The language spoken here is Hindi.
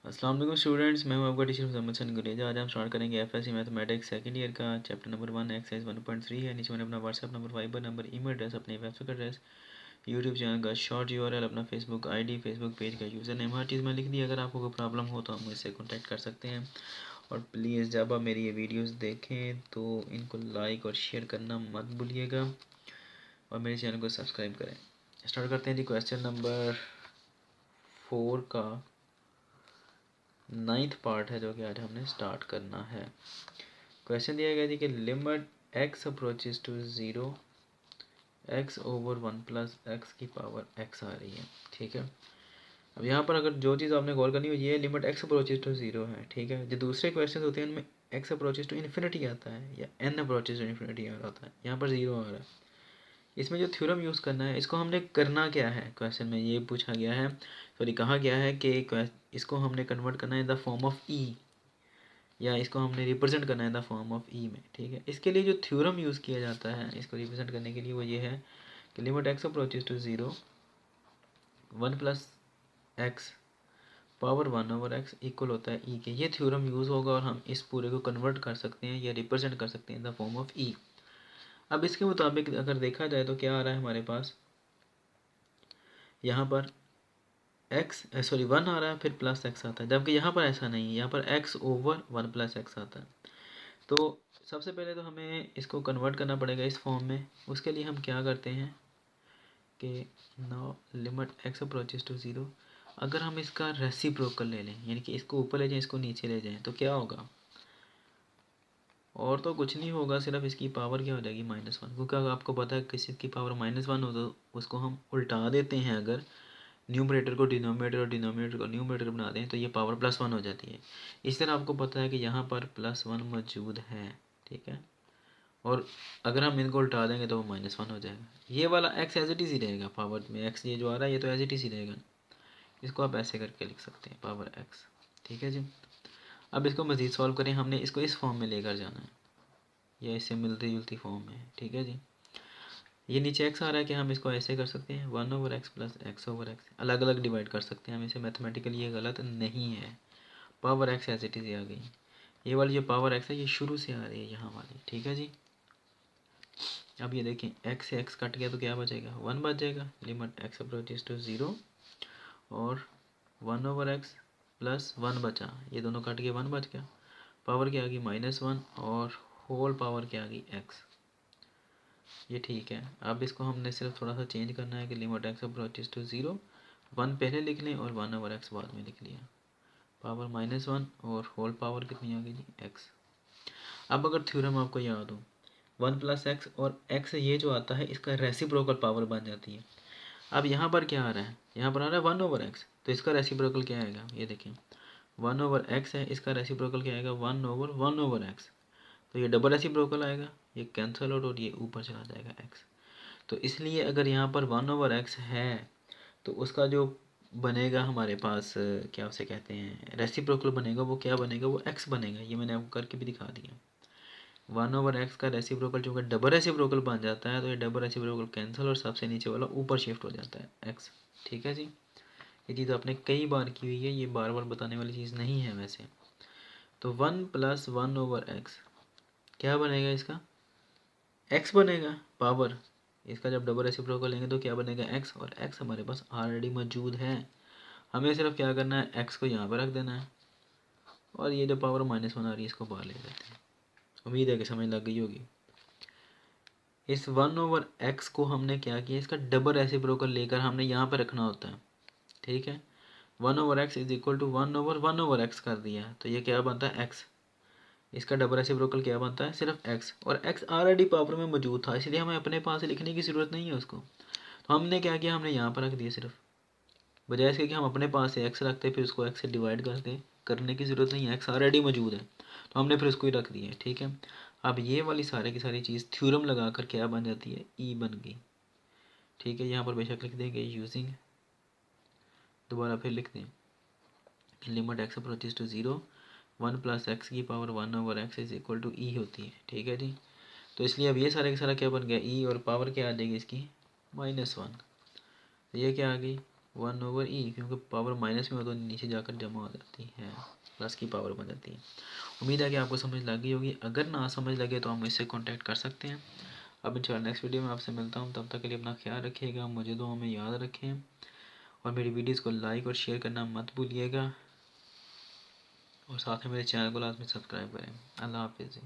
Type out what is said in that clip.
अस्सलाम वालेकुम स्टूडेंट्स, मैं हूं आपका टीचर मोहम्मद हसन गुरेजा। आज हम स्टार्ट करेंगे एफएससी मैथमेटिक्स सेकंड ईयर का चैप्टर नंबर 1 एक्सरसाइज 1.3 है। नीचे मैंने अपना WhatsApp number, Viber number, email address, अपने वेबसाइट एड्रेस, यूट्यूब चैनल का शॉर्ट यूआरएल, अपना फेसबुक आईडी, फेसबुक पेज का यूज़र नेम, हर चीज़ में लिख दी। अगर आपको कोई प्रॉब्लम हो तो आप मुझसे कॉन्टैक्ट कर सकते हैं। और प्लीज़ जब आप मेरी ये वीडियोज़ देखें तो इनको लाइक और शेयर करना मत भूलिएगा और मेरे चैनल को सब्सक्राइब करें। स्टार्ट करते हैं जी क्वेश्चन नंबर 4 का 9th पार्ट है जो कि आज हमने स्टार्ट करना है। क्वेश्चन दिया गया थी कि limit x approaches to 0 x over 1 plus x की पावर x आ रही है। ठीक है, अब यहाँ पर अगर जो चीज़ आपने गौर करनी हो ये लिमिट x अप्रोचेस टू 0 है। ठीक है, जो दूसरे क्वेश्चन होते हैं उनमें x अप्रोचेस टू इन्फिनिटी आता है या n अप्रोचेस टू इन्फिनिटी आ रहा है, यहाँ पर 0 आ रहा है। इसमें जो थ्योरम यूज़ करना है, इसको हमने करना क्या है, क्वेश्चन में ये पूछा गया है, सॉरी कहा गया है कि इसको हमने कन्वर्ट करना है इन द फॉर्म ऑफ ई, या इसको हमने रिप्रेजेंट करना है द फॉर्म ऑफ ई में। ठीक है, इसके लिए जो थ्योरम यूज़ किया जाता है इसको रिप्रेजेंट करने के लिए वो ये है कि limit x approaches to 0 1 plus x power 1 over x equal होता है ई के। ये थ्योरम यूज़ होगा और हम इस पूरे को कन्वर्ट कर सकते हैं या रिप्रेजेंट कर सकते हैं इन द फॉर्म ऑफ ई। अब इसके मुताबिक अगर देखा जाए तो क्या आ रहा है हमारे पास, यहाँ पर एक्स 1 आ रहा है, फिर प्लस एक्स आता है, जबकि यहाँ पर ऐसा नहीं है, यहाँ पर एक्स ओवर 1 प्लस एक्स आता है। तो सबसे पहले तो हमें इसको कन्वर्ट करना पड़ेगा इस फॉर्म में। उसके लिए हम क्या करते हैं कि now limit x approaches to 0, अगर हम इसका रेसिप्रोकल ले लें, यानी कि इसको ऊपर ले जाएं इसको नीचे ले जाएं, तो क्या होगा, और तो कुछ नहीं होगा, सिर्फ इसकी पावर क्या हो जाएगी -1। क्योंकि अगर आपको पता है किसी की पावर -1 हो तो उसको हम उल्टा देते हैं, अगर न्यूमरेटर को डिनोमिनेटर और डिनोमिनेटर को न्यूमरेटर बना दें तो ये पावर +1 हो जाती है। इस तरह आपको पता है कि यहाँ पर +1 मौजूद है। ठीक है, और अगर हम इनको उल्टा देंगे तो वो -1 हो जाएगा। ये वाला x एज इट इज़ ही रहेगा, पावर में x ये जो आ रहा है ये तो एज इट इज़ ही रहेगा। इसको आप ऐसे करके लिख सकते हैं पावर x। ठीक है जी, अब इसको मज़ीद सॉल्व करें, हमने इसको इस फॉर्म में लेकर जाना है या इससे मिलती जुलती फॉर्म में। ठीक है जी, ये नीचे x आ रहा है कि हम इसको ऐसे कर सकते हैं 1 over x plus x over x, अलग अलग डिवाइड कर सकते हैं हम इसे, मैथमेटिकली ये गलत नहीं है। Power x as it is आ गई। ये वाली जो पावर x है ये शुरू से आ रही है यहाँ वाली। ठीक है जी, अब ये देखें x से x कट गया तो क्या बचेगा, 1 बच जाएगा। लिमिट x अप्रोचेस टू 0 और 1 ओवर एक्स प्लस 1 बचा, ये दोनों कट के 1 बच गया। पावर क्या आ गई -1 और होल पावर क्या आ गई x। ये ठीक है, अब इसको हमने सिर्फ थोड़ा सा चेंज करना है कि लिमिट एक्स अप्रोचेस टू 0 1 पहले लिख लें और 1 ओवर एक्स बाद में लिख लिया। पावर -1 और होल पावर कितनी आ गई जी x। अब अगर थ्योरम आपको याद हो 1 प्लस एक्स और x ये जो आता है इसका रेसिप्रोकल पावर बन जाती है। अब यहाँ पर क्या आ रहा है, यहाँ पर आ रहा है 1 ओवर एक्स, तो इसका रेसिप्रोकल क्या आएगा, ये देखें 1 ओवर एक्स है, इसका रेसिप्रोकल क्या आएगा 1 ओवर एक्स। तो ये डबल रेसिप्रोकल आएगा, ये कैंसिल आउट और ये ऊपर चला जाएगा x। तो इसलिए अगर यहाँ पर 1 ओवर एक्स है तो उसका जो बनेगा हमारे पास क्या उसे कहते हैं रेसिप्रोकल बनेगा, वो क्या बनेगा, वो x बनेगा। ये मैंने आपको करके भी दिखा दिया। 1 ओवर एक्स का रेसिप्रोकल चूँकि डबल रेसिप्रोकल बन जाता है तो ये डबल रेसिप्रोकल कैंसिल और सबसे नीचे वाला ऊपर शिफ्ट हो जाता है x। ठीक है जी, ये चीज़ आपने कई बार की हुई है, ये बार बार बताने वाली चीज़ नहीं है वैसे। तो 1 प्लस 1 ओवर एक्स क्या बनेगा, इसका x बनेगा पावर। इसका जब डबल रेसिप्रोकल लेंगे तो क्या बनेगा x, और x हमारे पास ऑलरेडी मौजूद है, हमें सिर्फ क्या करना है x को यहाँ पर रख देना है और ये जो पावर -1 आ रही है इसको बाहर ले लेते हैं। उम्मीद है कि समझ लग गई होगी। इस 1 ओवर एक्स को हमने क्या किया, इसका डबल रेसिप्रोकल लेकर हमने यहाँ पर रखना होता है। ठीक है, 1 over x is equal to 1 over x कर दिया, तो ये क्या बनता है x। इसका डबल रेसिप्रोकल क्या बनता है, सिर्फ x, और x ऑलरेडी पावर में मौजूद था इसलिए हमें अपने पास लिखने की ज़रूरत नहीं है उसको। तो हमने क्या किया, हमने यहाँ पर रख दिया सिर्फ, बजाय इसके कि हम अपने पास से x रखते फिर उसको x से डिवाइड करते, करने की ज़रूरत नहीं है, x ऑलरेडी मौजूद है तो हमने फिर उसको ही रख दिया। ठीक है, अब ये वाली सारी की सारी चीज़ थ्योरम लगा कर क्या बन जाती है, ई बन गई। ठीक है, यहाँ पर बेशक लिख देंगे यूजिंग, दोबारा फिर लिख दें limit x approaches to 0 1 plus x की power 1 over x is equal to e होती है। ठीक है जी, तो इसलिए अब ये सारा का सारा क्या बन गया, ई, और पावर क्या आ जाएगी इसकी -1। तो ये क्या आ गई 1/e, क्योंकि पावर माइनस में हो तो नीचे जाकर जमा हो जाती है, प्लस की पावर बन जाती है। उम्मीद है कि आपको समझ लगी होगी। अगर ना समझ लगे तो हम इससे कांटेक्ट कर सकते हैं। अब इंशाल्लाह नेक्स्ट वीडियो में आपसे मिलता हूँ। तब तक के लिए अपना ख्याल रखिएगा, मुझे दुआ में याद रखें और मेरी वीडियोज़ को लाइक और शेयर करना मत भूलिएगा और साथ में मेरे चैनल को लाजमी सब्सक्राइब करें। अल्लाह हाफिज़।